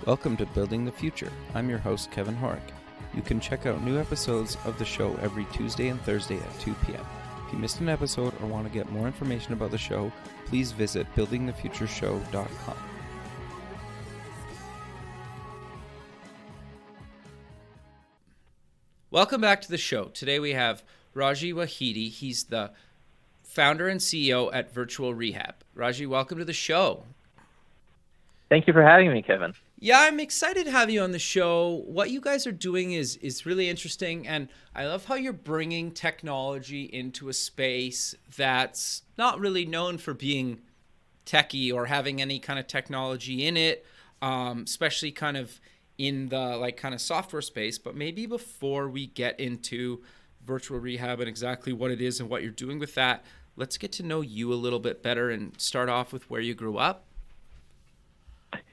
Welcome to Building the Future. I'm your host, Kevin Horick. You can check out new episodes of the show every Tuesday and Thursday at 2 p.m. If you missed an episode or want to get more information about the show, please visit buildingthefutureshow.com. Welcome back to the show. Today we have Raji Wahidy. He's the founder and CEO at Virtual Rehab. Raji, welcome to the show. Thank you for having me, Kevin. Yeah, I'm excited to have you on the show. What you guys are doing is really interesting, and I love how you're bringing technology into a space that's not really known for being techie or having any kind of technology in it, especially kind of in the kind of software space. But maybe before we get into virtual rehab and exactly what it is and what you're doing with that, let's get to know you a little bit better and start off with where you grew up.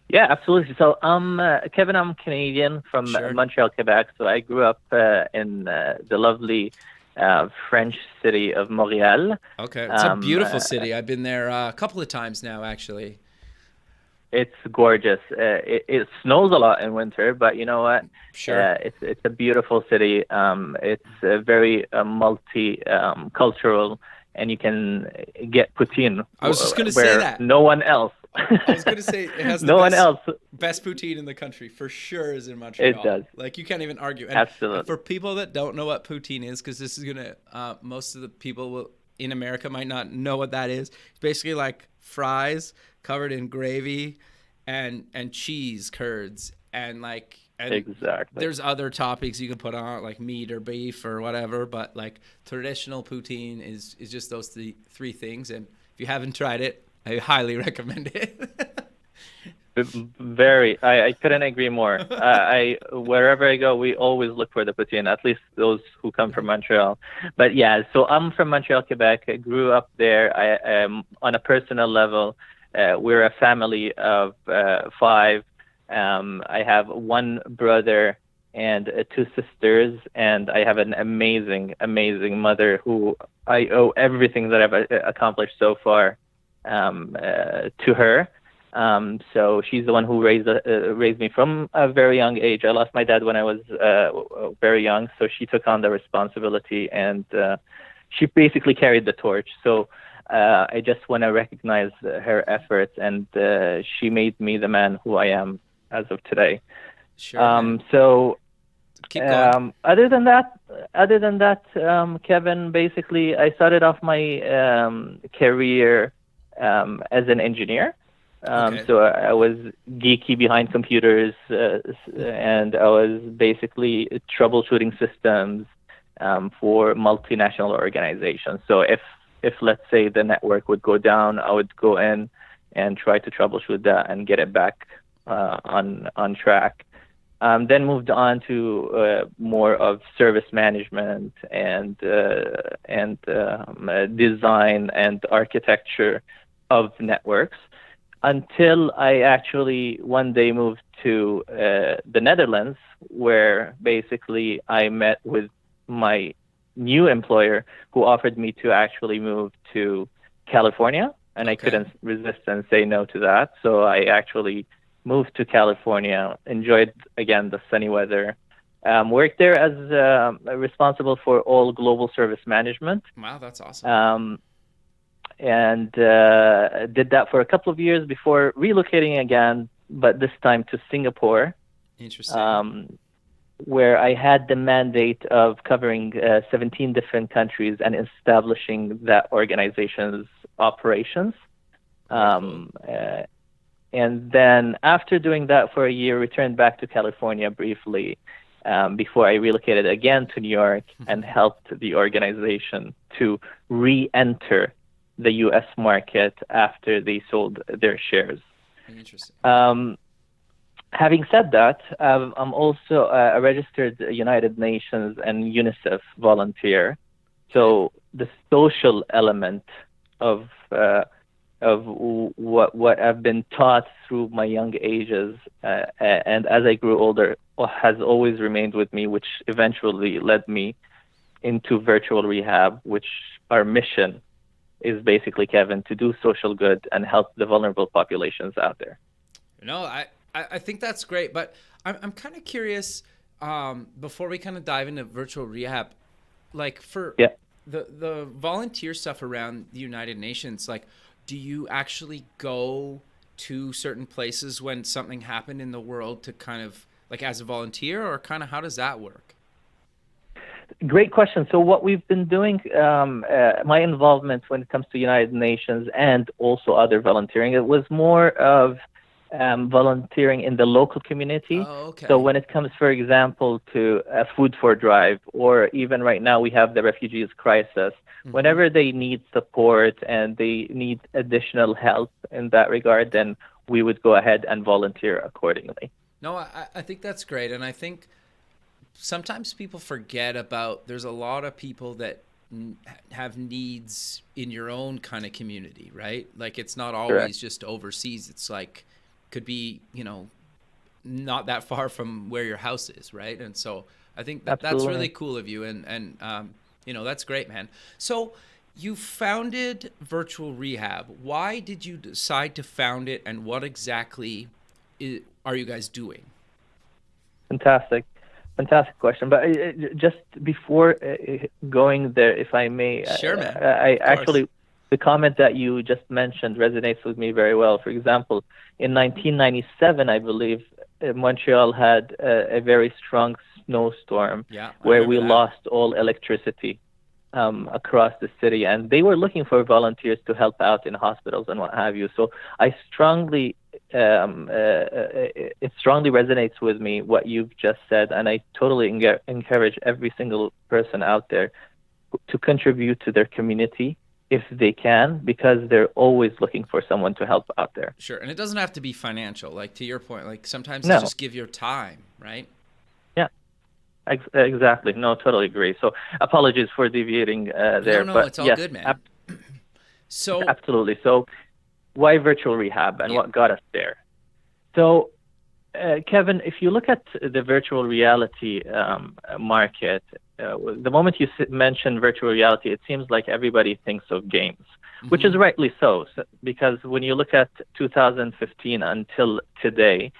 Yeah, absolutely. So, Kevin, I'm Canadian from Montreal, Quebec. So I grew up in the lovely French city of Montreal. Okay, it's a beautiful city. I've been there a couple of times now, actually. It's gorgeous. It snows a lot in winter, but you know what? Sure. It's a beautiful city. It's very multi-cultural, and you can get poutine. I was just going to say that. No one else. I was going to say it has best poutine in the country for sure is in Montreal. It does. You can't even argue. And absolutely. For people that don't know what poutine is, because this is going to, most of the people in America might not know what that is. It's basically like fries covered in gravy and cheese curds and exactly. There's other toppings you can put on it, like meat or beef or whatever, but traditional poutine is just those three things. And if you haven't tried it, I highly recommend it. I couldn't agree more. Wherever I go, we always look for the poutine, at least those who come from Montreal. But yeah, so I'm from Montreal, Quebec. I grew up there. On a personal level, we're a family of 5. I have one brother and 2 sisters, and I have an amazing, amazing mother who I owe everything that I've accomplished so far to her. So she's the one who raised me from a very young age. I lost my dad when I was very young, so she took on the responsibility, and she basically carried the torch. So I just want to recognize her efforts, and she made me the man who I am as of today. Sure. So keep going. Other than that, Kevin, basically I started off my career as an engineer. Okay. So I was geeky behind computers, and I was basically troubleshooting systems for multinational organizations. So if let's say the network would go down, I would go in and try to troubleshoot that and get it back on track. Then moved on to more of service management and design and architecture of networks, until I actually one day moved to the Netherlands, where basically I met with my new employer, who offered me to actually move to California, and I couldn't resist and say no to that. So I actually moved to California, enjoyed, again, the sunny weather, worked there as responsible for all global service management. Wow, that's awesome. And did that for a couple of years before relocating again, but this time to Singapore. Interesting. Where I had the mandate of covering 17 different countries and establishing that organization's operations. And then after doing that for a year, returned back to California briefly before I relocated again to New York and helped the organization to re-enter the U.S. market after they sold their shares. Interesting. Having said that, I'm also a registered United Nations and UNICEF volunteer. So the social element of what I've been taught through my young ages, and as I grew older, has always remained with me, which eventually led me into virtual rehab, which our mission is basically, Kevin, to do social good and help the vulnerable populations out there. No, I think that's great, but I'm kind of curious, before we kind of dive into virtual rehab, like for Yeah. the volunteer stuff around the United Nations, like, do you actually go to certain places when something happened in the world to kind of like as a volunteer, or kind of how does that work? Great question. So what we've been doing, my involvement when it comes to United Nations and also other volunteering, it was more of volunteering in the local community. Oh, okay. So when it comes, for example, to a food for drive, or even right now we have the refugees crisis, whenever they need support and they need additional help in that regard, then we would go ahead and volunteer accordingly. No, I think that's great. And I think sometimes people forget about there's a lot of people that have needs in your own kind of community, right? Like it's not always Correct. just overseas. It's like could be, not that far from where your house is, right? And so I think that's Absolutely. really cool of you, and that's great, man. So you founded Virtual Rehab. Why did you decide to found it, and what exactly are you guys doing? Fantastic. Fantastic question. But just before going there, if I may, Sure, man. I Of course. actually, the comment that you just mentioned resonates with me very well. For example, in 1997, I believe, Montreal had a very strong snowstorm Yeah, I where we remember that. lost all electricity across the city, and they were looking for volunteers to help out in hospitals and what have you. So I strongly, it strongly resonates with me what you've just said, and I totally encourage every single person out there to contribute to their community if they can, because they're always looking for someone to help out there. Sure, and it doesn't have to be financial. Like to your point, like sometimes No. it's just give your time, right? Yeah. Exactly. No, totally agree. So apologies for deviating there. No, but it's all yes, good, man. So absolutely. So why virtual rehab and Yeah. what got us there? So, Kevin, if you look at the virtual reality market, the moment you mention virtual reality, it seems like everybody thinks of games, which is rightly so, because when you look at 2015 until today,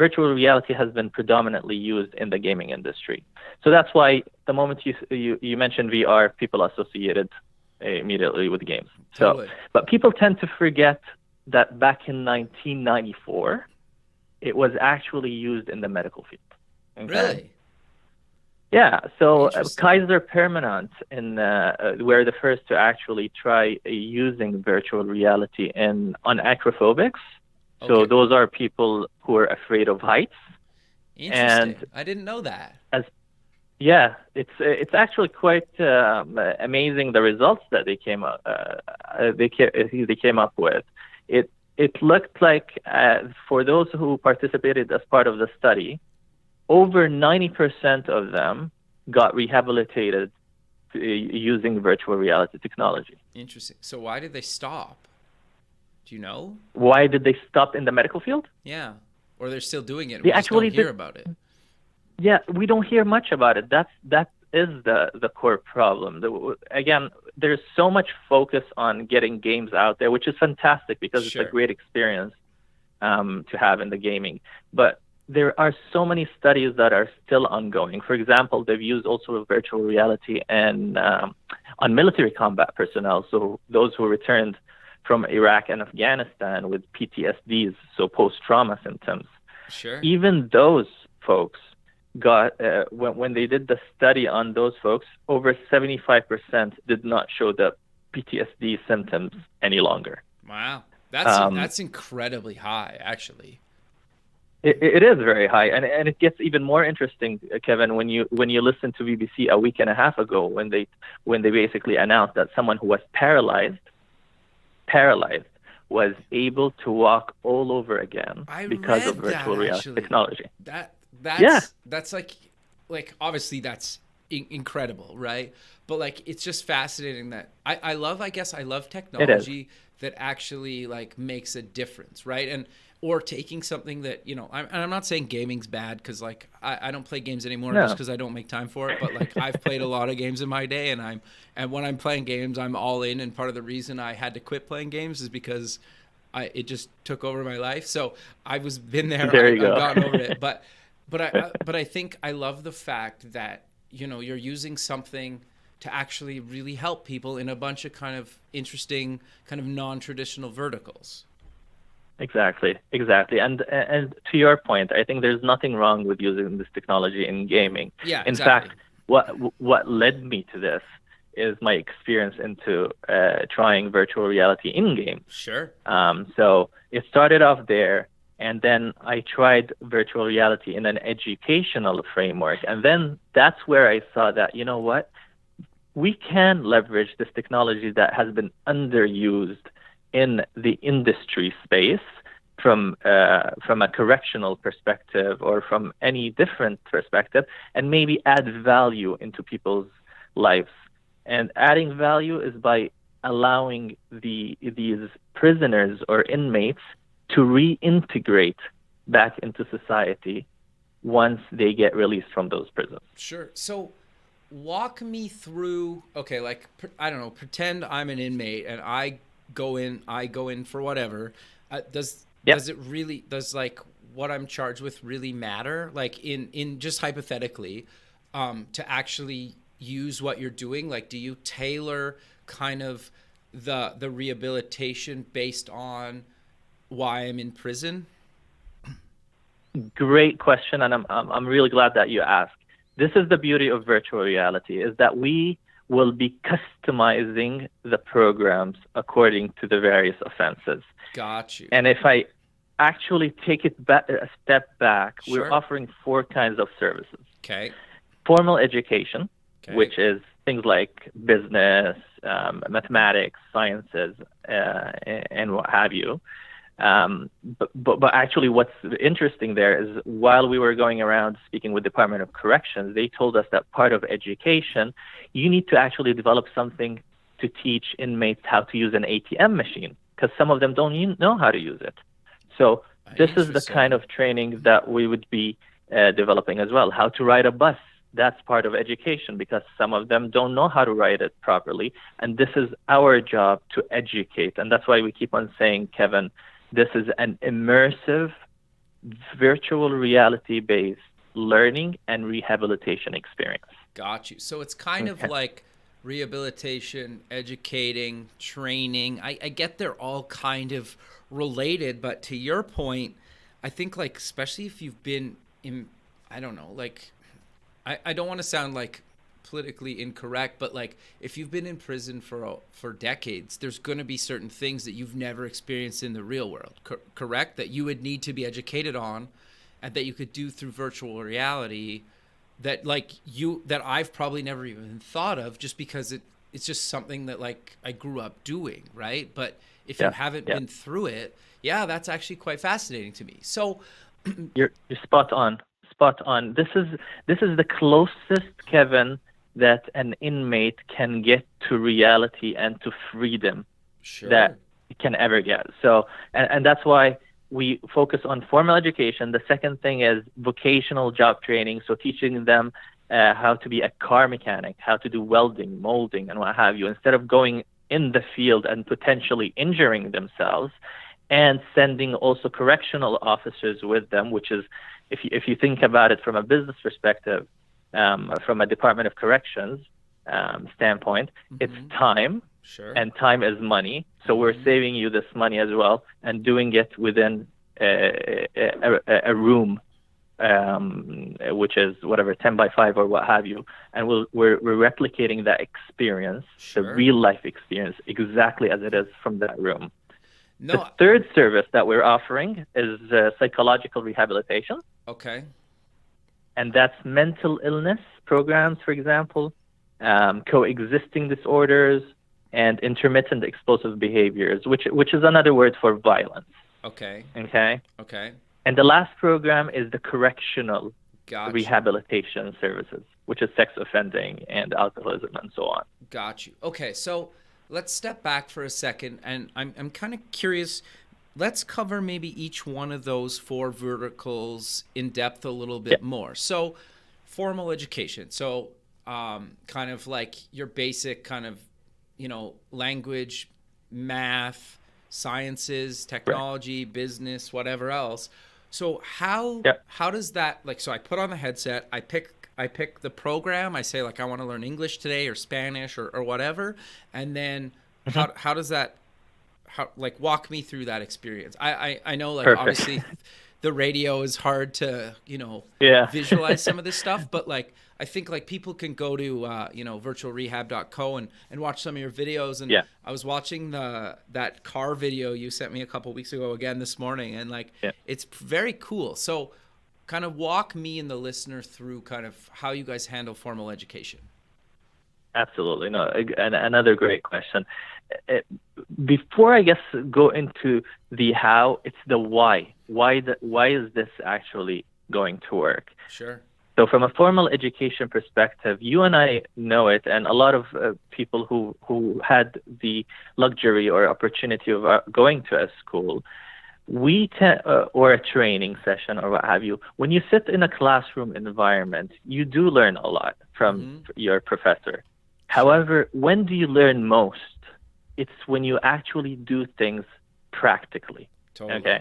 virtual reality has been predominantly used in the gaming industry. So that's why the moment you mention VR, people associated immediately with games. Totally. So, but people tend to forget that back in 1994, it was actually used in the medical field. Okay? Really? Yeah. So Interesting. Kaiser Permanente were the first to actually try using virtual reality on acrophobics. So Okay. those are people who are afraid of heights. Interesting. And I didn't know that. yeah, it's actually quite amazing the results that they came up with. It looked like for those who participated as part of the study, over 90% of them got rehabilitated using virtual reality technology. Interesting. So why did they stop? Do you know? Why did they stop in the medical field? Yeah. Or they're still doing it. They We just don't actually hear did- about it. Yeah, we don't hear much about it. That is the core problem. Again, there's so much focus on getting games out there, which is fantastic because Sure. it's a great experience to have in the gaming. But there are so many studies that are still ongoing. For example, they've used also virtual reality and on military combat personnel, so those who returned from Iraq and Afghanistan with PTSDs, so post-trauma symptoms. Sure. Even those folks got when they did the study on those folks, over 75% did not show the PTSD symptoms any longer. Wow. That's incredibly high, actually. It is very high, and it gets even more interesting, Kevin, when you listen to BBC a week and a half ago when they basically announced that someone who was paralyzed was able to walk all over again because of virtual reality technology. That's like obviously that's incredible, right? But like it's just fascinating that I love technology that actually like makes a difference, right? And or taking something that, I'm not saying gaming's bad, because like I don't play games anymore just because I don't make time for it. But like I've played a lot of games in my day, and when I'm playing games, I'm all in. And part of the reason I had to quit playing games is because it just took over my life. So I was been there. There you I've go. gotten over it. But I think I love the fact that, you know, you're using something to actually really help people in a bunch of kind of interesting, kind of non-traditional verticals. Exactly. And to your point, I think there's nothing wrong with using this technology in gaming. Yeah, In exactly. fact, what led me to this is my experience into trying virtual reality in game. Sure. So it started off there, and then I tried virtual reality in an educational framework, and then that's where I saw that, you know what, we can leverage this technology that has been underused in the industry space from a correctional perspective or from any different perspective, and maybe add value into people's lives. And adding value is by allowing these prisoners or inmates to reintegrate back into society once they get released from those prisons. Sure. So walk me through, okay, like, I don't know, pretend I'm an inmate and I go in for whatever. Does it really, does like what I'm charged with really matter? Like in just hypothetically, to actually use what you're doing? Like, do you tailor kind of the rehabilitation based on why I'm in prison? Great question, and I'm really glad that you asked. This is the beauty of virtual reality, is that we will be customizing the programs according to the various offenses. Got you. And if I actually take it back, a step back, Sure. we're offering 4 kinds of services. Okay. Formal education, Okay. which is things like business, mathematics, sciences, and what have you. But actually what's interesting there is, while we were going around speaking with Department of Corrections, they told us that part of education, you need to actually develop something to teach inmates how to use an ATM machine, because some of them don't even know how to use it. So this is the kind of training that we would be developing as well. How to ride a bus, that's part of education, because some of them don't know how to ride it properly. And this is our job to educate. And that's why we keep on saying, Kevin, this is an immersive, virtual reality-based learning and rehabilitation experience. Got you. So it's kind of like rehabilitation, educating, training. I get they're all kind of related, but to your point, I think, like, especially if you've been in, I don't know, like, I don't want to sound like politically incorrect, but like, if you've been in prison for decades, there's going to be certain things that you've never experienced in the real world, correct? That you would need to be educated on, and that you could do through virtual reality, that I've probably never even thought of, just because it's just something that, like, I grew up doing, right? But if you haven't been through it, that's actually quite fascinating to me. So you're spot on. This is the closest, Kevin, that an inmate can get to reality and to freedom that it can ever get. So, and that's why we focus on formal education. The second thing is vocational job training, so teaching them how to be a car mechanic, how to do welding, molding, and what have you, instead of going in the field and potentially injuring themselves, and sending also correctional officers with them, which is, if you think about it from a business perspective, from a Department of Corrections standpoint, it's time, and time is money. So we're saving you this money as well, and doing it within a room, which is whatever, 10 by 5 or what have you, and we're replicating that experience, the real life experience, exactly as it is from that room. The third service that we're offering is psychological rehabilitation. Okay. And that's mental illness programs, for example, coexisting disorders, and intermittent explosive behaviors, which is another word for violence. Okay. Okay. Okay. And the last program is the correctional Gotcha. Rehabilitation services, which is sex offending and alcoholism and so on. Got you. Okay, so let's step back for a second, and I'm kind of curious. Let's cover maybe each one of those 4 verticals in depth a little bit more. So, formal education. So, kind of like your basic kind of, language, math, sciences, Right. technology, business, whatever else. So how Yeah. how does that, like, so I put on the headset, I pick the program, I say like I want to learn English today or Spanish or whatever, and then Hmm. how does that, how, like, walk me through that experience. I know, like, Perfect. obviously the radio is hard to, Yeah. visualize some of this stuff, but like I think like people can go to virtualrehab.co and watch some of your videos. And Yeah. I was watching that car video you sent me a couple weeks ago again this morning, and like Yeah. it's very cool. So kind of walk me and the listener through kind of how you guys handle formal education. Absolutely. No, another great question. Uh, Before I guess go into the how, it's the why. Why is this actually going to work? Sure. So from a formal education perspective, you and I know it, and a lot of people who had the luxury or opportunity of going to a school, or a training session or what have you. When you sit in a classroom environment, you do learn a lot from your professor. However, when do you learn most? It's when you actually do things practically. Totally. Okay.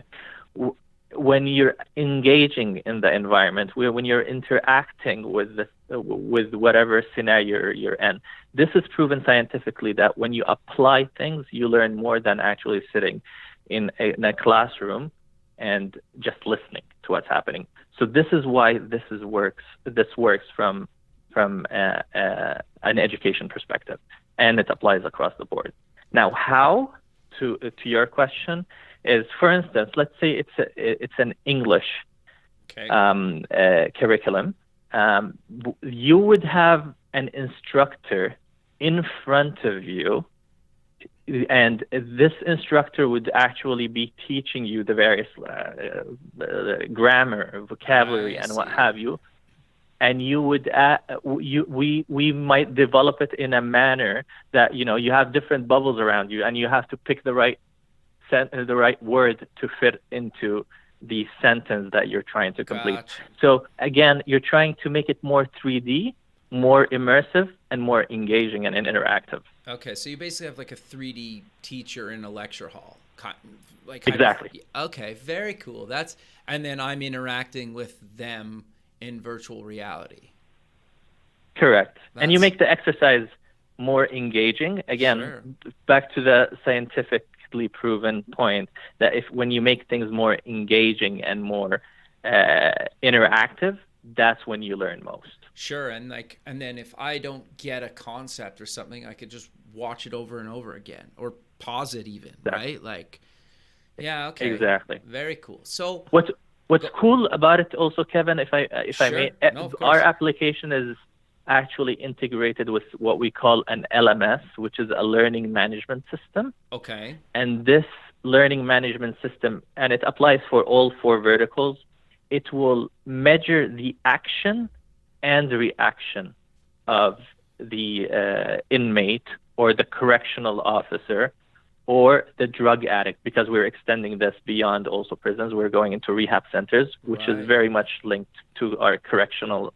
When you're engaging in the environment, when you're interacting with whatever scenario you're in, this is proven scientifically that when you apply things, you learn more than actually sitting in a classroom and just listening to what's happening. So this is why this works from an education perspective, and it applies across the board. Now, how to your question is, for instance, let's say it's an English curriculum. You would have an instructor in front of you, and this instructor would actually be teaching you the various grammar, vocabulary, and what have you. And you would we might develop it in a manner that you have different bubbles around you, and you have to pick the right word to fit into the sentence that you're trying to complete. Gotcha. So again, you're trying to make it more 3D, more immersive, and more engaging and interactive. Okay, so you basically have like a 3D teacher in a lecture hall. Like Exactly. Okay, very cool. And then I'm interacting with them in virtual reality. Correct. And you make the exercise more engaging. Again, Sure. Back to the scientifically proven point that when you make things more engaging and more interactive, that's when you learn most. Sure, and then if I don't get a concept or something, I could just watch it over and over again, or pause it even, right? Like, yeah, okay. Exactly. Very cool. So what's cool about it also, Kevin, if I may, no, of course. our application is actually integrated with what we call an LMS, which is a learning management system. Okay. And this learning management system, and it applies for all 4 verticals, it will measure the action and reaction of the inmate or the correctional officer or the drug addict, because we're extending this beyond also prisons. We're going into rehab centers, which is very much linked to our correctional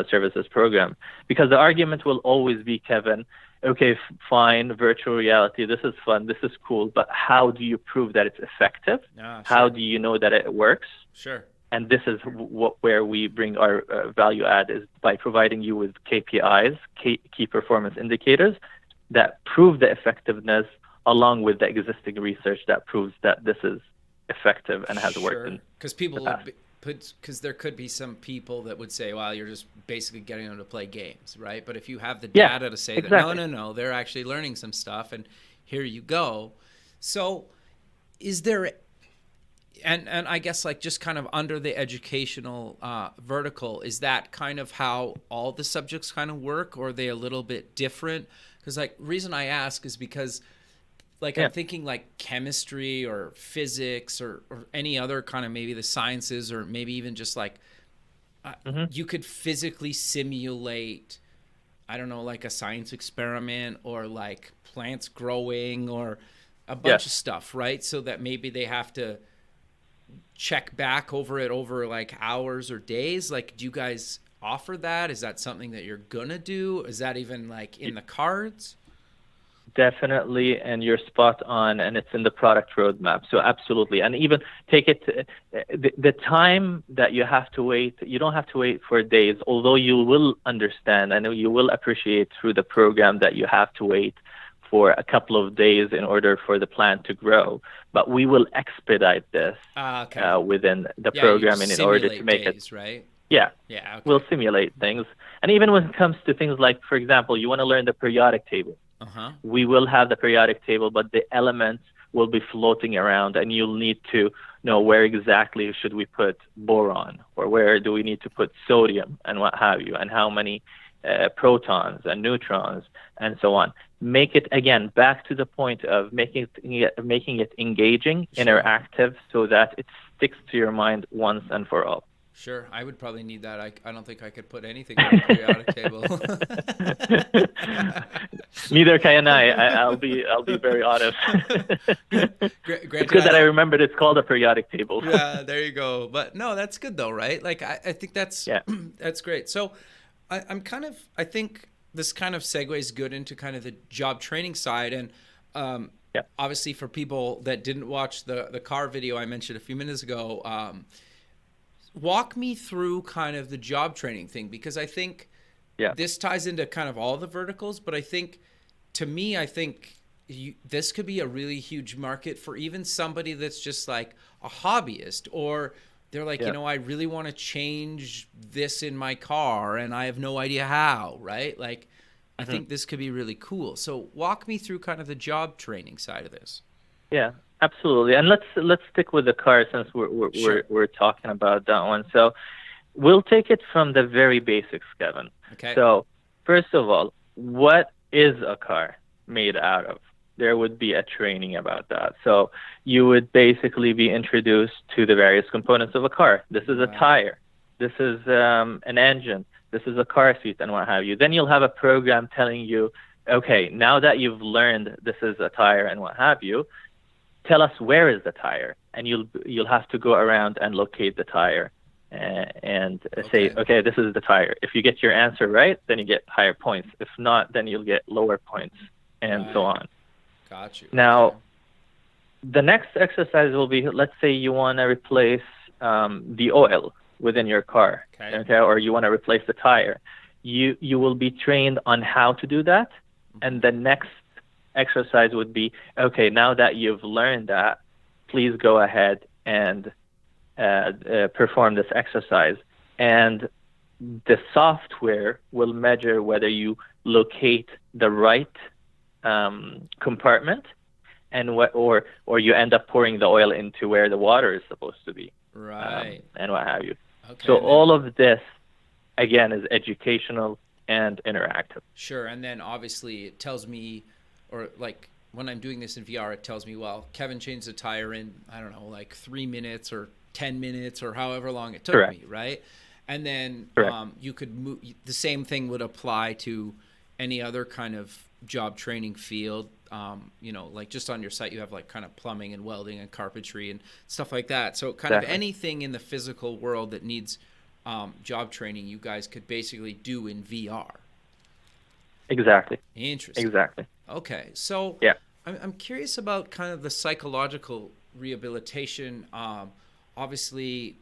services program. Because the argument will always be, Kevin, okay, fine, virtual reality, this is fun, this is cool, but how do you prove that it's effective? Sure. How do you know that it works? Sure. And this is where we bring our value add, is by providing you with KPIs, key performance indicators, that prove the effectiveness, along with the existing research that proves that this is effective and has worked. Because there could be some people that would say, well, you're just basically getting them to play games, right? But if you have the data to say that, no, they're actually learning some stuff, and here you go. So is there... And I guess, like, just kind of under the educational vertical, is that kind of how all the subjects kind of work, or are they a little bit different? Because, like, reason I ask is because, like, I'm thinking like chemistry or physics or any other kind of, maybe the sciences, or maybe even just like you could physically simulate, I don't know, like a science experiment, or like plants growing, or a bunch of stuff, right? So that maybe they have to check back over like hours or days. Like, do you guys offer that? Is that something that you're gonna do? Is that even like in the cards? Definitely, and you're spot on, and it's in the product roadmap. So absolutely, and even take it, the time that you have to wait, you don't have to wait for days, although you will understand, I know you will appreciate through the program that you have to wait for a couple of days in order for the plant to grow. But we will expedite this Okay. within the Yeah, you programming in order to simulate make it. days, right? Yeah, Yeah, okay. we'll simulate things. And even when it comes to things like, for example, you want to learn the periodic table. Uh-huh. We will have the periodic table, but the elements will be floating around, and you'll need to know where exactly should we put boron, or where do we need to put sodium, and what have you, and how many protons and neutrons, and so on. Make it, again, back to the point of making it engaging, Sure. interactive, so that it sticks to your mind once and for all. Sure, I would probably need that. I don't think I could put anything on a periodic table. Neither can I. I'll be very honest. Granted, it's good that I remembered it's called a periodic table. Yeah, there you go. But no, that's good though, right? Like I think that's Yeah. that's great. So I think this kind of segues good into kind of the job training side, and Yeah. obviously for people that didn't watch the car video I mentioned a few minutes ago. Walk me through kind of the job training thing, because I think this ties into kind of all the verticals, but I think, to me, this could be a really huge market for even somebody that's just like a hobbyist, or they're like, I really want to change this in my car and I have no idea how, right? Like, I think this could be really cool. So walk me through kind of the job training side of this. Yeah. Absolutely, and let's stick with the car since Sure. we're talking about that one. So we'll take it from the very basics, Kevin. Okay. So first of all, what is a car made out of? There would be a training about that. So you would basically be introduced to the various components of a car. This is a tire. This is an engine. This is a car seat, and what have you. Then you'll have a program telling you, okay, now that you've learned this is a tire and what have you, tell us where is the tire, and you'll have to go around and locate the tire and say, okay, this is the tire. If you get your answer right, then you get higher points. If not, then you'll get lower points, and so on. Got you. Now, the next exercise will be, let's say you want to replace the oil within your car, or you want to replace the tire. You will be trained on how to do that, and the next exercise would be, okay, now that you've learned that, please go ahead and perform this exercise. And the software will measure whether you locate the right compartment, and or you end up pouring the oil into where the water is supposed to be, right, and what have you. Okay, so all of this, again, is educational and interactive. Sure, and then obviously it tells me, or like when I'm doing this in VR, it tells me, well, Kevin changed the tire in, I don't know, like 3 minutes or 10 minutes or however long it took me, right? And then you could move, the same thing would apply to any other kind of job training field. Like just on your site, you have like kind of plumbing and welding and carpentry and stuff like that. So kind of anything in the physical world that needs job training, you guys could basically do in VR. Exactly. Interesting. Exactly. Okay, so I'm curious about kind of the psychological rehabilitation. Obviously,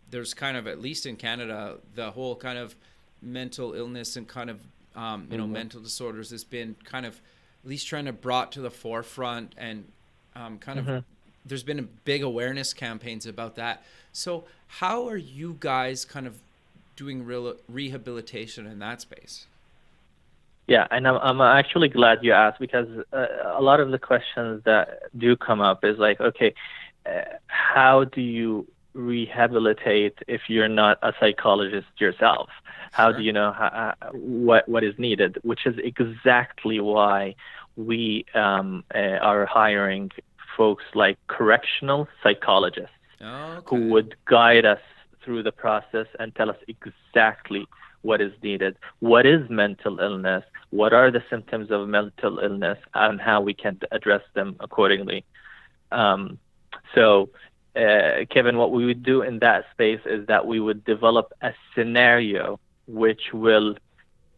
there's kind of, at least in Canada, the whole kind of mental illness and kind of mental disorders has been kind of at least trying to brought to the forefront, and kind of there's been big awareness campaigns about that. So how are you guys kind of doing rehabilitation in that space? Yeah, and I'm actually glad you asked, because a lot of the questions that do come up is like, okay, how do you rehabilitate if you're not a psychologist yourself? How do you know what is needed? Which is exactly why we are hiring folks like correctional psychologists who would guide us through the process and tell us exactly what is needed, what is mental illness, what are the symptoms of mental illness, and how we can address them accordingly. So, Kevin, what we would do in that space is that we would develop a scenario which will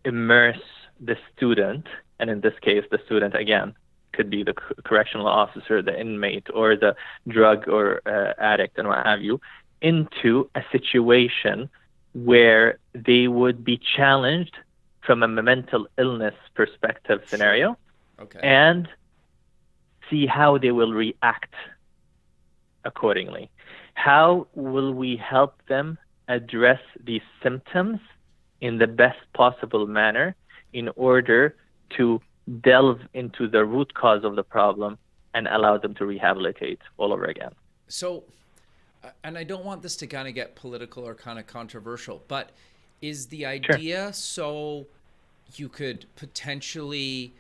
immerse the student and in this case, the student, again, could be the correctional officer, the inmate, or the drug or addict and what have you, into a situation where they would be challenged from a mental illness perspective scenario, okay, and see how they will react accordingly. How will we help them address these symptoms in the best possible manner in order to delve into the root cause of the problem and allow them to rehabilitate all over again? So, and I don't want this to kind of get political or kind of controversial, but is the idea so you could potentially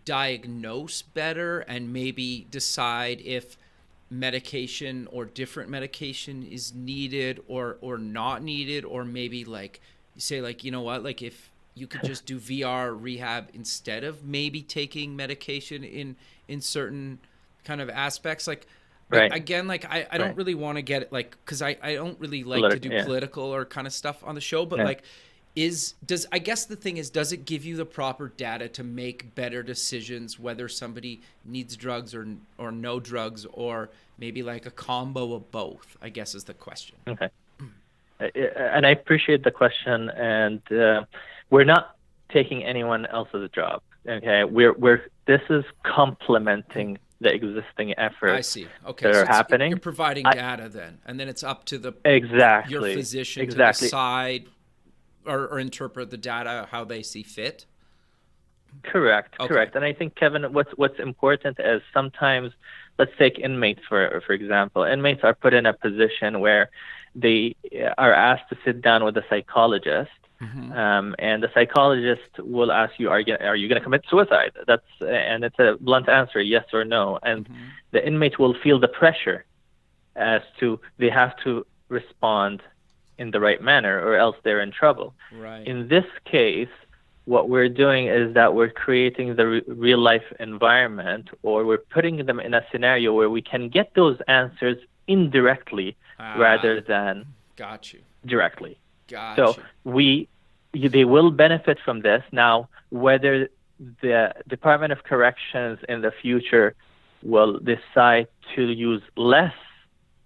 diagnose better and maybe decide if medication or different medication is needed or not needed, or maybe like you say, like, you know what, like if you could just do VR rehab instead of maybe taking medication in certain kind of aspects, like Right. again, like I don't really want to get it, like, because I don't really like to do political or kind of stuff on the show, but like I guess the thing is, does it give you the proper data to make better decisions whether somebody needs drugs or no drugs, or maybe like a combo of both, I guess is the question. Okay. And I appreciate the question, and we're not taking anyone else's job. Okay, this is complementing the existing efforts. I see. Okay, that so are happening. You're providing data then, and then it's up to your physician to decide or interpret the data how they see fit. Correct. And I think, Kevin, what's important is sometimes, let's take inmates for example. Inmates are put in a position where they are asked to sit down with a psychologist, and the psychologist will ask you, are you going to commit suicide? And it's a blunt answer, yes or no. And the inmate will feel the pressure as to they have to respond in the right manner, or else they're in trouble. Right. In this case, what we're doing is that we're creating the real life environment, or we're putting them in a scenario where we can get those answers indirectly rather than directly. So they will benefit from this. Now, whether the Department of Corrections in the future will decide to use less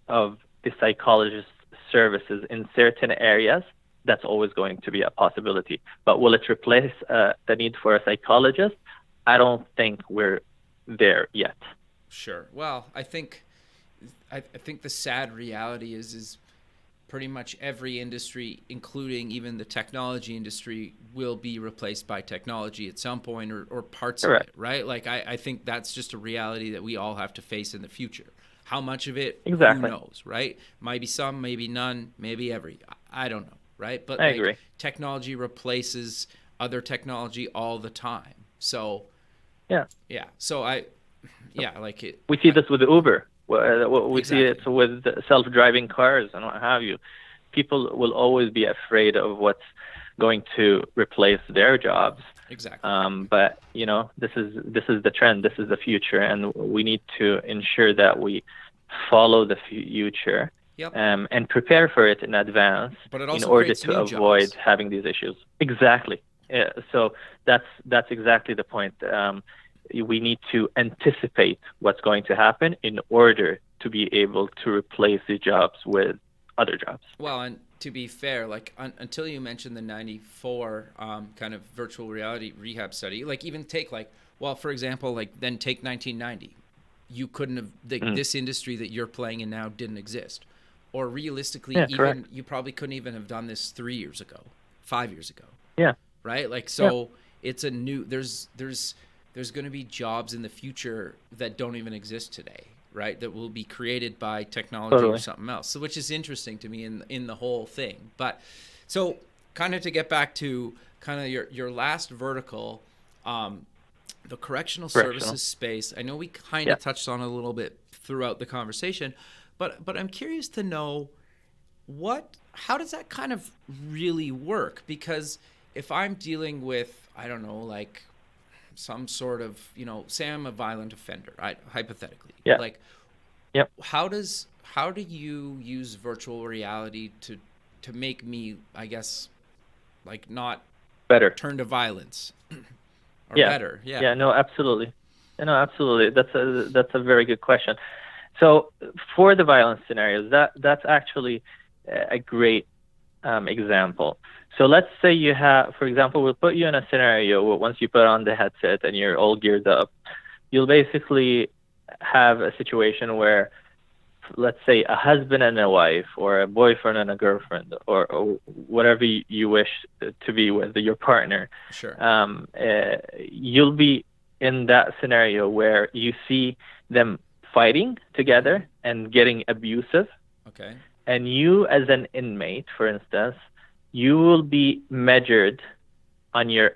of the psychologist services in certain areas, that's always going to be a possibility. But will it replace the need for a psychologist? I don't think we're there yet. Sure. Well, I think the sad reality is pretty much every industry, including even the technology industry, will be replaced by technology at some point, or parts of it, right? Like I think that's just a reality that we all have to face in the future. How much of it, who knows, right? Maybe some, maybe none, maybe every. I don't know, right? But I agree. Technology replaces other technology all the time. So yeah. So like it. We see this with Uber. We see it with self-driving cars and what have you. People will always be afraid of what's going to replace their jobs. Exactly. But this is the trend. This is the future, and we need to ensure that we follow the future and prepare for it in advance, but it also in order to avoid jobs. having these issues. Exactly. Yeah, so that's exactly the point. We need to anticipate what's going to happen in order to be able to replace the jobs with other jobs. Well, and to be fair, like until you mentioned the 94 kind of virtual reality rehab study, like even take for example, then take 1990. You couldn't have, this industry that you're playing in now didn't exist. Or realistically, you probably couldn't even have done this 3 years ago, 5 years ago. Yeah. Right? It's a new, there's going to be jobs in the future that don't even exist today, right? That will be created by technology or something else. So, which is interesting to me in the whole thing. But so kind of to get back to kind of your last vertical, the correctional services space. I know we kind of touched on it a little bit throughout the conversation, but I'm curious to know how does that kind of really work? Because if I'm dealing with, I don't know, like some sort of, say I'm a violent offender, hypothetically. Yeah. How do you use virtual reality to make me, I guess, like not better turn to violence? or Yeah. better? Yeah. Yeah. No, absolutely. No, absolutely. That's a very good question. So for the violence scenarios, that's actually a great example. So let's say you have, for example, we'll put you in a scenario where once you put on the headset and you're all geared up, you'll basically have a situation where, let's say, a husband and a wife, or a boyfriend and a girlfriend, or whatever you wish to be with your partner. Sure. You'll be in that scenario where you see them fighting together and getting abusive. Okay. And you, as an inmate, for instance, you will be measured on your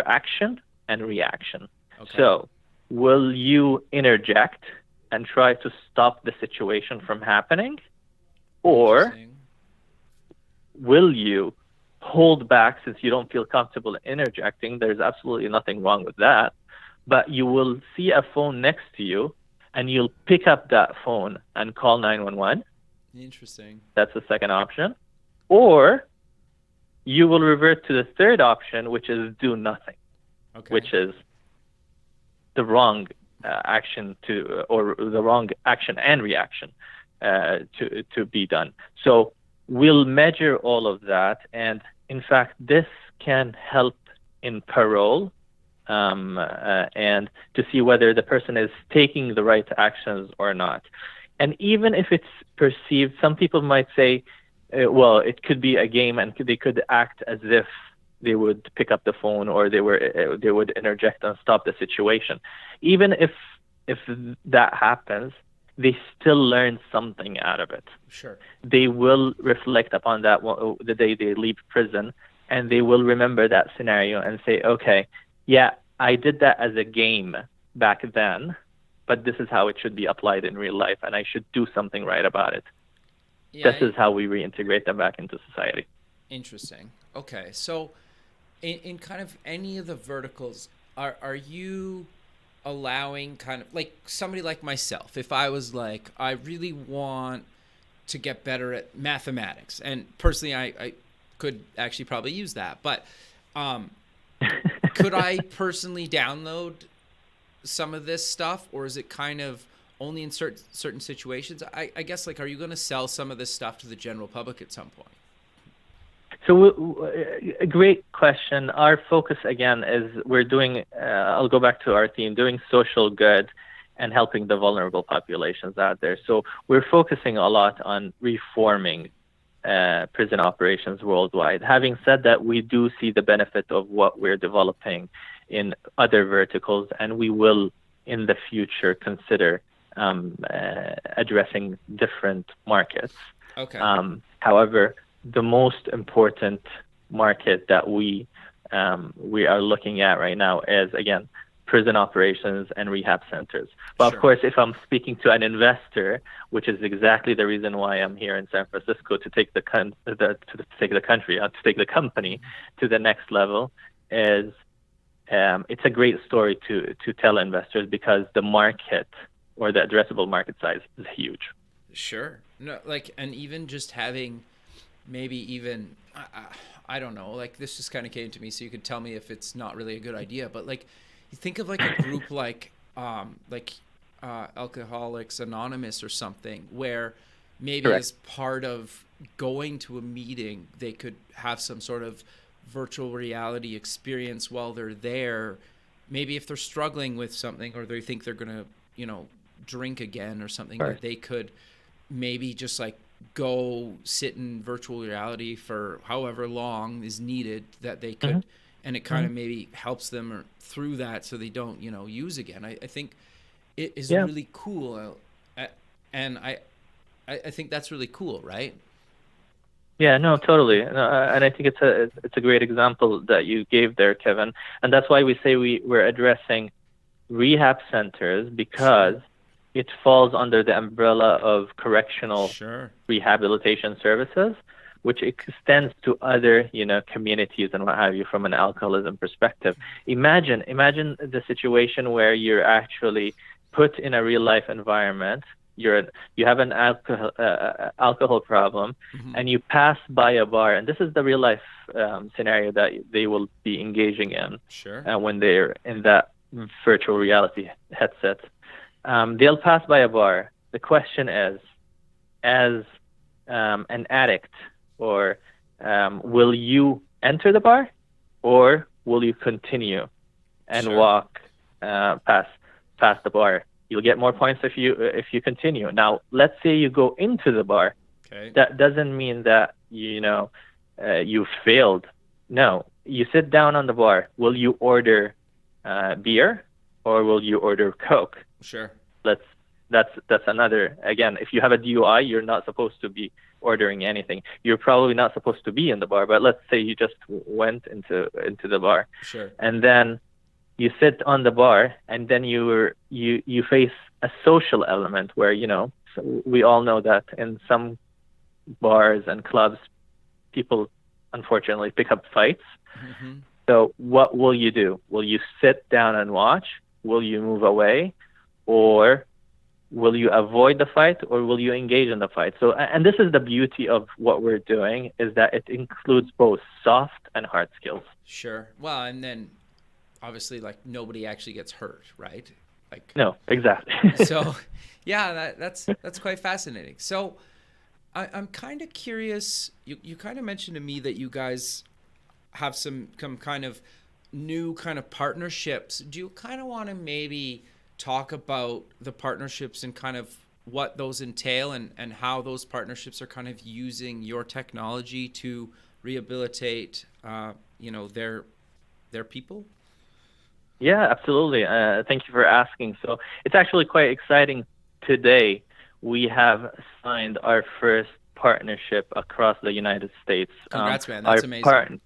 action and reaction. Okay. So, will you interject and try to stop the situation from happening? Or will you hold back since you don't feel comfortable interjecting? There's absolutely nothing wrong with that. But you will see a phone next to you and you'll pick up that phone and call 911. Interesting. That's the second option. Or you will revert to the third option, which is do nothing, which is the wrong action or the wrong action and reaction to be done. So we'll measure all of that, and in fact, this can help in parole and to see whether the person is taking the right actions or not. And even if it's perceived, some people might say, well, it could be a game, and they could act as if they would pick up the phone or they would interject and stop the situation. Even if that happens, they still learn something out of it. Sure. They will reflect upon that the day they leave prison, and they will remember that scenario and say, okay, yeah, I did that as a game back then, but this is how it should be applied in real life, and I should do something right about it. Yeah, this is how we reintegrate them back into society. Interesting. Okay, so in kind of any of the verticals, are you allowing kind of like somebody like myself, if I was like, I really want to get better at mathematics, and personally I could actually probably use that, but could I personally download some of this stuff, or is it kind of only in certain situations? I guess, like, are you going to sell some of this stuff to the general public at some point? So a great question. Our focus, again, is we're doing, I'll go back to our theme, doing social good and helping the vulnerable populations out there. So we're focusing a lot on reforming prison operations worldwide. Having said that, we do see the benefit of what we're developing in other verticals, and we will in the future consider addressing different markets. Okay. However, the most important market that we are looking at right now is, again, prison operations and rehab centers. But sure. Of course, if I'm speaking to an investor, which is exactly the reason why I'm here in San Francisco to take the company to the next level, is it's a great story to tell investors, because the market, or the addressable market size, is huge. Sure. No, like, and even just having maybe even, I don't know, like, this just kind of came to me, so you could tell me if it's not really a good idea, but like, you think of like a group like Alcoholics Anonymous or something, where maybe Correct. As part of going to a meeting, they could have some sort of virtual reality experience while they're there. Maybe if they're struggling with something, or they think they're going to, drink again or something, that they could maybe just like go sit in virtual reality for however long is needed, that they could, mm-hmm. and it kind of maybe helps them through that, so they don't, use again. I think it is really cool. And I think that's really cool, right? Yeah, no, totally. And I think it's a great example that you gave there, Kevin. And that's why we say we're addressing rehab centers, because it falls under the umbrella of Correctional Rehabilitation Services, which extends to other, communities and what have you, from an alcoholism perspective. Imagine the situation where you're actually put in a real life environment you have an alcohol problem, and you pass by a bar, and this is the real life scenario that they will be engaging in Sure. when they're in that virtual reality headset. They'll pass by a bar. The question is, as an addict, or will you enter the bar, or will you continue and Sure. walk past the bar? You'll get more points if you continue. Now, let's say you go into the bar. Okay. That doesn't mean that you failed. No, you sit down on the bar. Will you order beer, or will you order Coke? Sure. That's another. Again, if you have a DUI, you're not supposed to be ordering anything. You're probably not supposed to be in the bar. But let's say you just went into the bar. Sure. And then you sit on the bar, and then you face a social element where, we all know that in some bars and clubs, people unfortunately pick up fights. Mm-hmm. So what will you do? Will you sit down and watch? Will you move away? Or will you avoid the fight, or will you engage in the fight? So, and this is the beauty of what we're doing, is that it includes both soft and hard skills. Sure. Well, and then obviously, like, nobody actually gets hurt, right? Like, no, exactly. So, yeah, that's quite fascinating. So, I'm kind of curious. You kind of mentioned to me that you guys have some kind of new kind of partnerships. Do you kind of want to maybe talk about the partnerships and kind of what those entail, and how those partnerships are kind of using your technology to rehabilitate, their people? Yeah, absolutely. Thank you for asking. So it's actually quite exciting. Today, we have signed our first partnership across the United States. Congrats, man. That's amazing.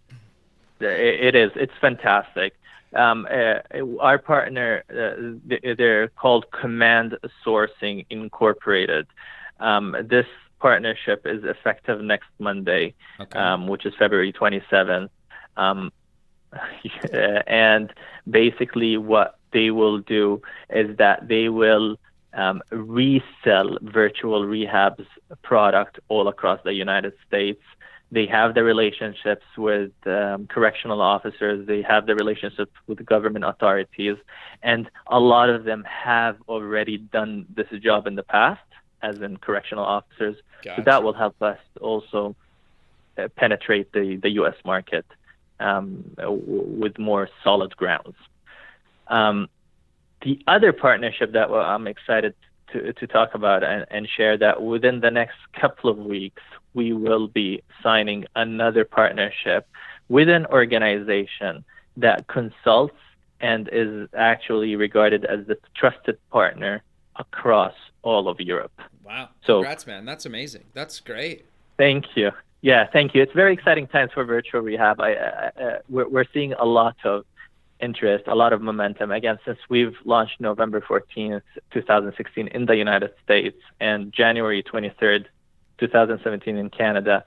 It is. It's fantastic. Our partner, they're called Command Sourcing Incorporated. This partnership is effective next Monday, Okay. Which is February 27th. And basically what they will do is that they will resell Virtual Rehab's product all across the United States. They have the relationships with correctional officers. They have the relationships with the government authorities. And a lot of them have already done this job in the past, as in correctional officers. Gotcha. So that will help us also penetrate the U.S. market with more solid grounds. The other partnership that I'm excited to talk about and share, that within the next couple of weeks, we will be signing another partnership with an organization that consults and is actually regarded as the trusted partner across all of Europe. Wow. So, congrats, man. That's amazing. That's great. Thank you. Yeah, thank you. It's very exciting times for Virtual Rehab. We're seeing a lot of interest, a lot of momentum. Again, since we've launched November 14th, 2016 in the United States, and January 23rd, 2017 in Canada,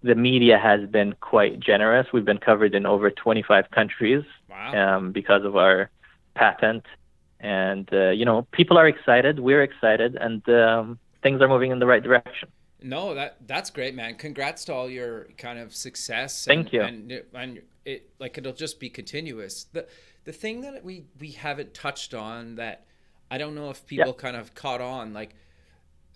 the media has been quite generous. We've been covered in over 25 countries. Wow. Because of our patent. And, people are excited. We're excited. And things are moving in the right direction. No, that's great, man. Congrats to all your kind of success. Thank you. And it'll just be continuous. The thing that we haven't touched on, that I don't know if people kind of caught on, like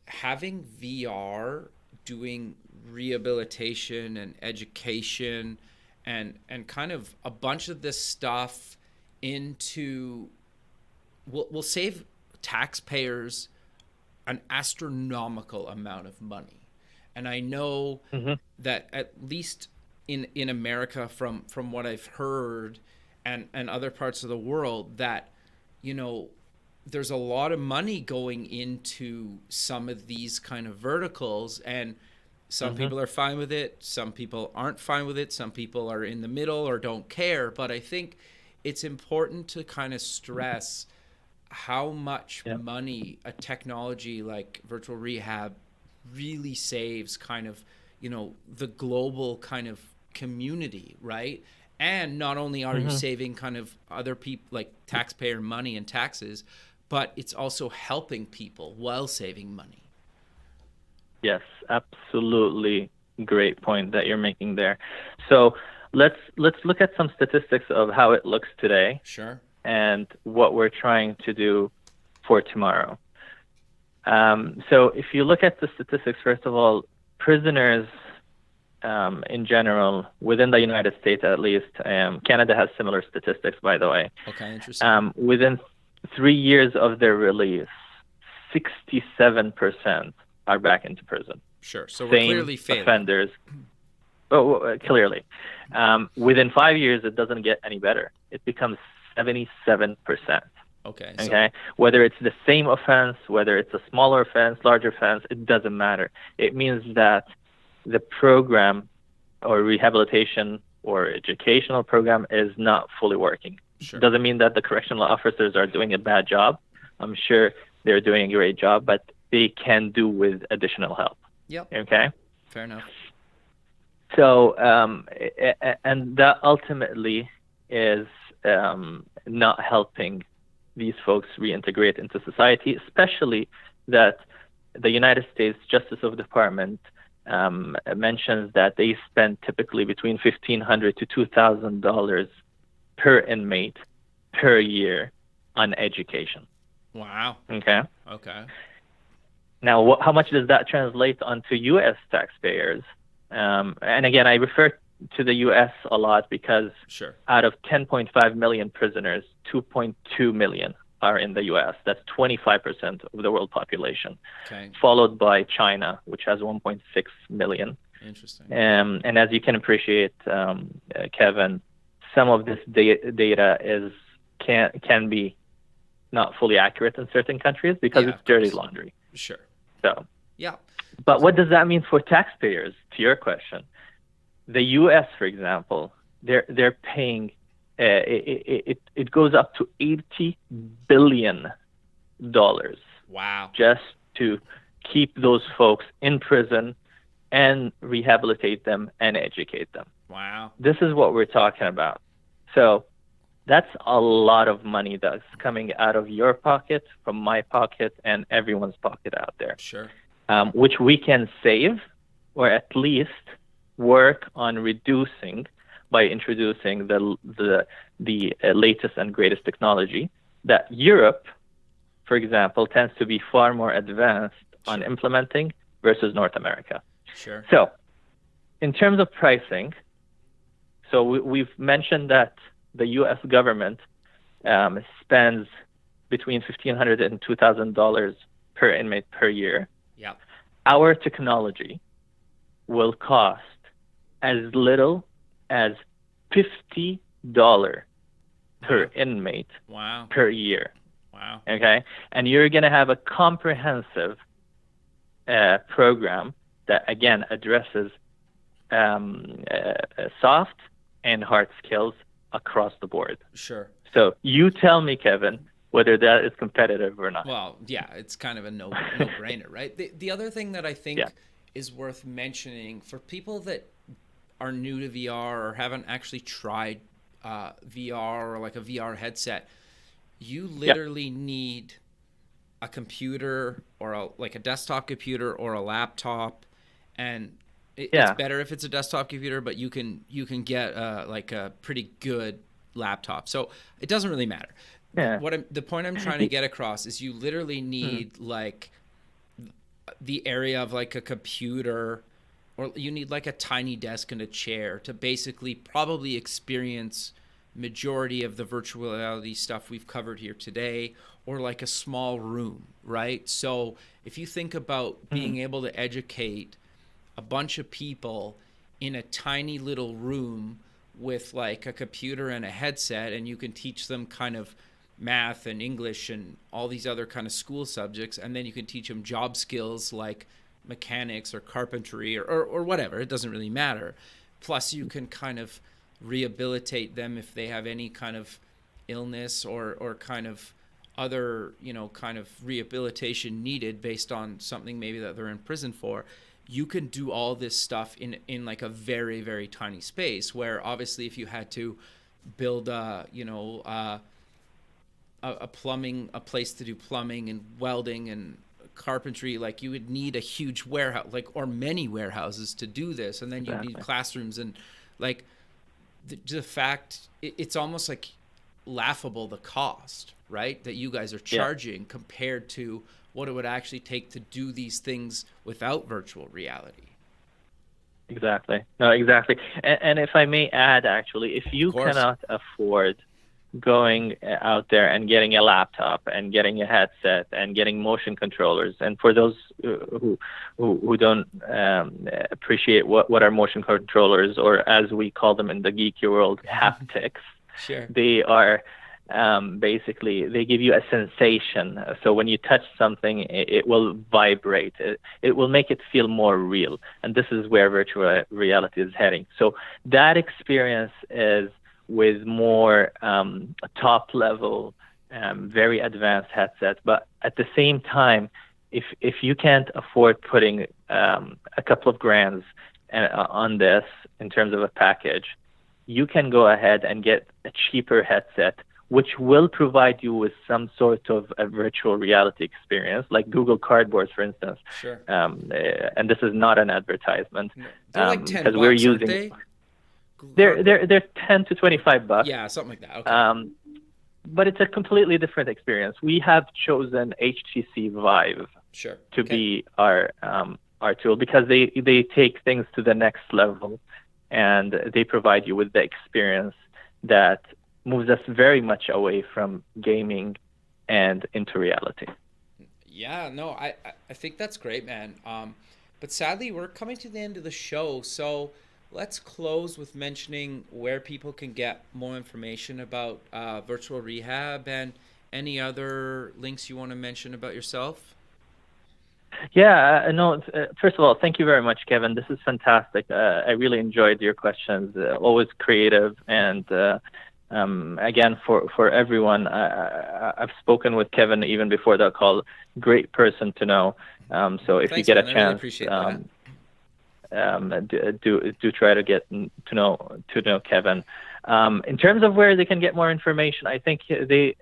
having VR doing rehabilitation and education and kind of a bunch of this stuff into will save taxpayers an astronomical amount of money. And I know that at least in America, from what I've heard and other parts of the world, that, there's a lot of money going into some of these kind of verticals, and some people are fine with it. Some people aren't fine with it. Some people are in the middle or don't care. But I think it's important to kind of stress how much money a technology like virtual rehab really saves kind of, the global kind of community, right? And not only are you saving kind of other people, like taxpayer money and taxes, but it's also helping people while saving money. Yes, absolutely great point that you're making there. So let's look at some statistics of how it looks today Sure. and what we're trying to do for tomorrow. So if you look at the statistics, first of all, prisoners in general, within the United States at least, Canada has similar statistics, by the way. Okay, interesting. Within 3 years of their release, 67% are back into prison. Sure. So we're Same clearly failing. offenders. Oh, clearly. Within 5 years, it doesn't get any better. It becomes 77%. Okay. Okay. Whether it's the same offense, whether it's a smaller offense, larger offense, it doesn't matter. It means that the program or rehabilitation or educational program is not fully working. Sure. Doesn't mean that the correctional officers are doing a bad job. I'm sure they're doing a great job, but they can do with additional help. Yep. Okay. Fair enough. So, and that ultimately is not helping these folks reintegrate into society, especially that the United States Justice of Department mentions that they spend typically between $1,500 to $2,000 per inmate per year on education. Wow. Okay. Okay. Now, how much does that translate onto U.S. taxpayers? And again, I refer to the U.S. a lot because Sure. out of 10.5 million prisoners, 2.2 million are in the U.S. That's 25% of the world population, Okay. followed by China, which has 1.6 million. Interesting. And as you can appreciate, Kevin, some of this data can be not fully accurate in certain countries because Yeah, it's dirty course. laundry. Sure. So, Yeah. but what does that mean for taxpayers? To your question, the U.S., for example, they're paying. It goes up to $80 billion Wow. just to keep those folks in prison and rehabilitate them and educate them. Wow. This is what we're talking about. So that's a lot of money that's coming out of your pocket, from my pocket, and everyone's pocket out there, Sure. which we can save or at least work on reducing by introducing the latest and greatest technology that Europe, for example, tends to be far more advanced on implementing versus North America. Sure. So in terms of pricing, so we've mentioned that the U.S. government spends between $1,500 and $2,000 per inmate per year. Yep. Our technology will cost as little as $50 per inmate Wow. per year. Wow. Okay, and you're going to have a comprehensive program that again addresses soft and hard skills across the board. Sure. So you tell me, Kevin, whether that is competitive or not. Well, yeah, it's kind of a no-brainer, right? The other thing that I think is worth mentioning for people that are new to VR or haven't actually tried VR or like a VR headset, you literally need a computer or like a desktop computer or a laptop, and it's better if it's a desktop computer, but you can get like a pretty good laptop. So it doesn't really matter. Yeah. The point I'm trying to get across is you literally need like the area of like a computer, or you need like a tiny desk and a chair to basically probably experience majority of the virtual reality stuff we've covered here today, or like a small room, right? So if you think about being able to educate a bunch of people in a tiny little room with like a computer and a headset, and you can teach them kind of math and English and all these other kind of school subjects, and then you can teach them job skills like mechanics or carpentry or whatever, it doesn't really matter. Plus you can kind of rehabilitate them if they have any kind of illness or kind of other, kind of rehabilitation needed based on something maybe that they're in prison for. You can do all this stuff in like a very, very tiny space, where obviously if you had to build a a place to do plumbing and welding and carpentry, like you would need a huge warehouse, like, or many warehouses to do this, and then you need classrooms, and like the fact it's almost like laughable, the cost, right, that you guys are charging compared to what it would actually take to do these things without virtual reality. Exactly. No, exactly. And if I may add, actually, if you cannot afford going out there and getting a laptop and getting a headset and getting motion controllers, and for those who don't appreciate what are motion controllers, or as we call them in the geeky world, haptics, they are basically, they give you a sensation. So when you touch something, it will vibrate. It will make it feel more real. And this is where virtual reality is heading. So that experience is with more top level, very advanced headsets. But at the same time, if you can't afford putting a couple of grands on this in terms of a package, you can go ahead and get a cheaper headset, which will provide you with some sort of a virtual reality experience, like Google Cardboard, for instance. And this is not an advertisement. They're like $10, we're using, aren't they? They're $10 to $25. Yeah, something like that. Okay. But it's a completely different experience. We have chosen HTC Vive to be our tool, because they take things to the next level, and they provide you with the experience that moves us very much away from gaming and into reality. Yeah, no, I think that's great, man. But sadly, we're coming to the end of the show, so let's close with mentioning where people can get more information about virtual rehab, and any other links you want to mention about yourself. Yeah, no, first of all, thank you very much, Kevin. This is fantastic. I really enjoyed your questions, always creative. And again, for everyone, I've spoken with Kevin even before that call. Great person to know. So if you get a chance, do try to get to know Kevin. In terms of where they can get more information, I think I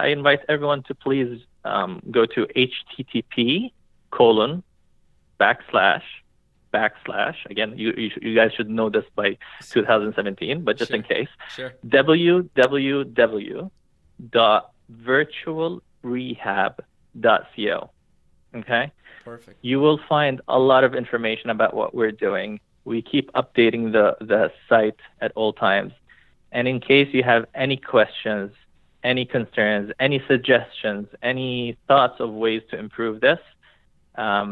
invite everyone to please go to http:// again, you guys should know this by 2017, but just in case, www.virtualrehab.co. Okay. Perfect. You will find a lot of information about what we're doing. We keep updating the site at all times. And in case you have any questions, any concerns, any suggestions, any thoughts of ways to improve this,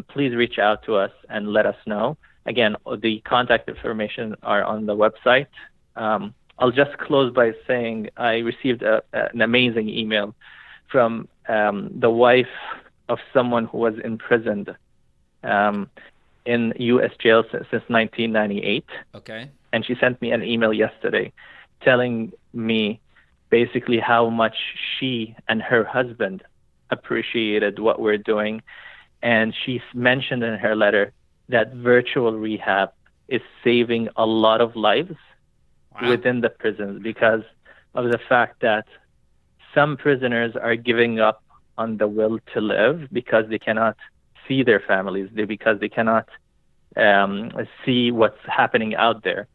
please reach out to us and let us know. Again, the contact information are on the website. I'll just close by saying I received an amazing email from the wife of someone who was imprisoned in U.S. jail since 1998. Okay. And she sent me an email yesterday telling me basically how much she and her husband appreciated what we're doing. And she mentioned in her letter that virtual rehab is saving a lot of lives within the prisons, because of the fact that some prisoners are giving up on the will to live because they cannot see their families, because they cannot see what's happening out there.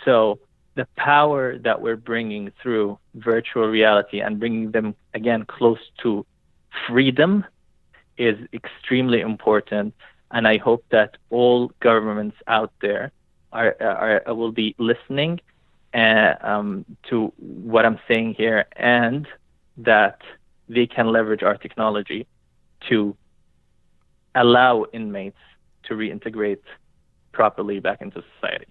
So the power that we're bringing through virtual reality and bringing them, again, close to freedom is extremely important. And I hope that all governments out there will be listening to what I'm saying here, and that they can leverage our technology to allow inmates to reintegrate properly back into society.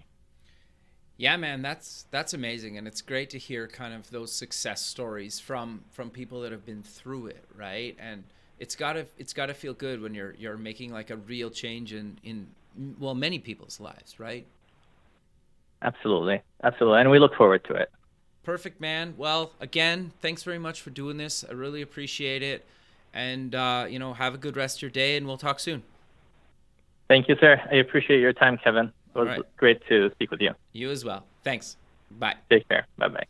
Yeah, man, that's amazing, and it's great to hear kind of those success stories from people that have been through it, right? And it's gotta feel good when you're making like a real change in many people's lives, right? Absolutely, and we look forward to it. Perfect, man. Well, again, thanks very much for doing this. I really appreciate it, and have a good rest of your day, and we'll talk soon. Thank you, sir. I appreciate your time, Kevin. It was great to speak with you. You as well. Thanks. Bye. Take care. Bye-bye.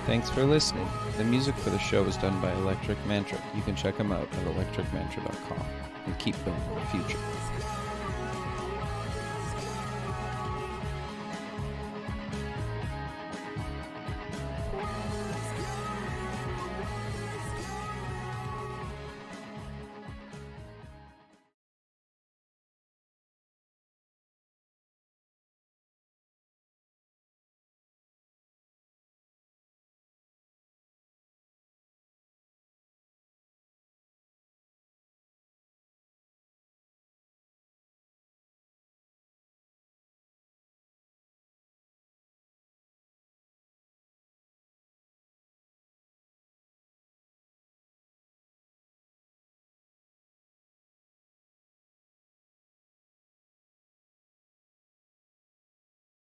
Thanks for listening. The music for the show was done by Electric Mantra. You can check them out at electricmantra.com and keep building the future.